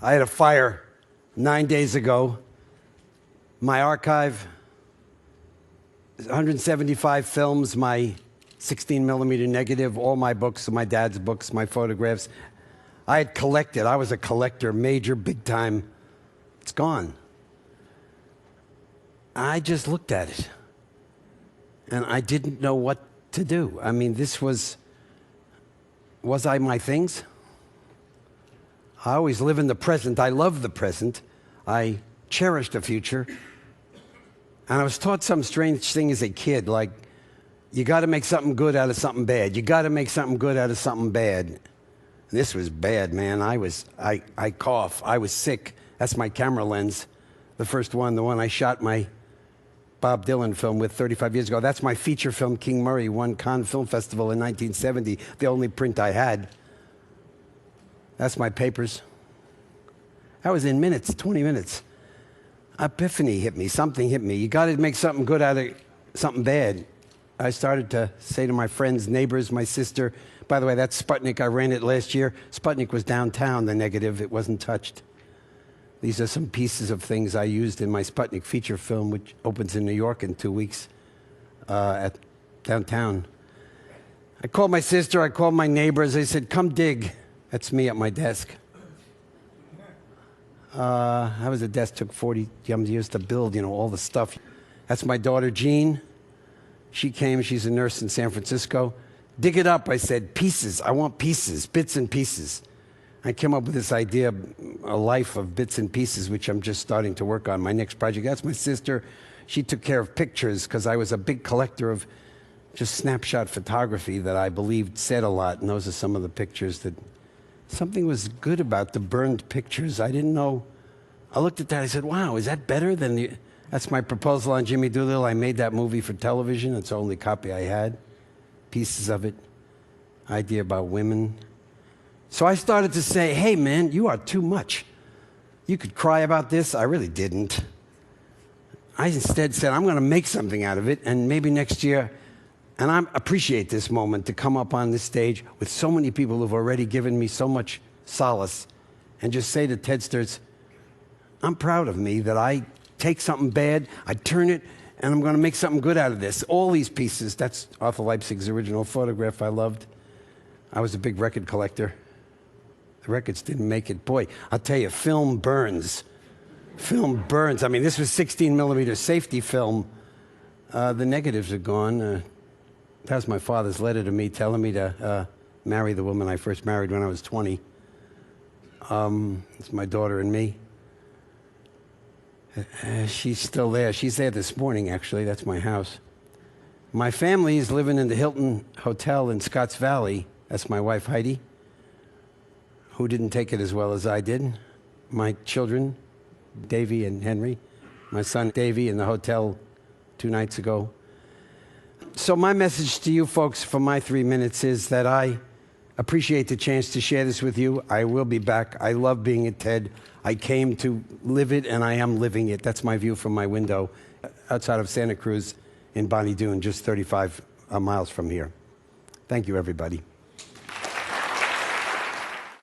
I had a fire 9 days ago. My archive, 175 films, my 16mm negative, all my books, my dad's books, my photographs. I had collected. I was a collector, major, big time. It's gone. I just looked at it, and I didn't know what to do. I mean, this was I my things? I always live in the present. I love the present. I cherish the future. And I was taught some strange thing as a kid, like, you got to make something good out of something bad. You got to make something good out of something bad. And this was bad, man. I cough. I was sick. That's my camera lens. The first one, the one I shot my Bob Dylan film with 35 years ago. That's my feature film, King Murray, won Cannes Film Festival in 1970, the only print I had. That's my papers. That was in minutes, 20 minutes. Epiphany hit me, something hit me. You got to make something good out of something bad. I started to say to my friends, neighbors, my sister, by the way, that's Sputnik. I ran it last year. Sputnik was downtown, the negative. It wasn't touched. These are some pieces of things I used in my Sputnik feature film, which opens in New York in 2 weeks at downtown. I called my sister. I called my neighbors. They said, come dig. That's me at my desk. That was a desk, took 40 years to build, all the stuff. That's my daughter, Jean. She came, she's a nurse in San Francisco. Dig it up, I said, pieces. I want pieces, bits and pieces. I came up with this idea, a life of bits and pieces, which I'm just starting to work on, my next project. That's my sister. She took care of pictures because I was a big collector of just snapshot photography that I believed said a lot, and those are some of the pictures that something was good about the burned pictures. I didn't know. I looked at that, I said, wow, is that better than the... That's my proposal on Jimmy Doolittle. I made that movie for television. It's the only copy I had. Pieces of it. Idea about women. So I started to say, hey, man, you are too much. You could cry about this. I really didn't. I instead said, I'm going to make something out of it, and maybe next year... And I appreciate this moment to come up on this stage with so many people who've already given me so much solace and just say to Tedsters, I'm proud of me that I take something bad, I turn it, and I'm going to make something good out of this. All these pieces, that's Arthur Leipzig's original photograph I loved. I was a big record collector. The records didn't make it. Boy, I'll tell you, film burns. Film burns. I mean, this was 16mm safety film. The negatives are gone. That was my father's letter to me telling me to marry the woman I first married when I was 20. It's my daughter and me. She's still there. She's there this morning, actually. That's my house. My family is living in the Hilton Hotel in Scotts Valley. That's my wife, Heidi, who didn't take it as well as I did. My children, Davy and Henry. My son, Davy, in the hotel 2 nights ago. So my message to you folks for my 3 minutes is that I appreciate the chance to share this with you. I will be back. I love being at TED. I came to live it, and I am living it. That's my view from my window outside of Santa Cruz in Bonnie Doon, just 35 miles from here. Thank you, everybody.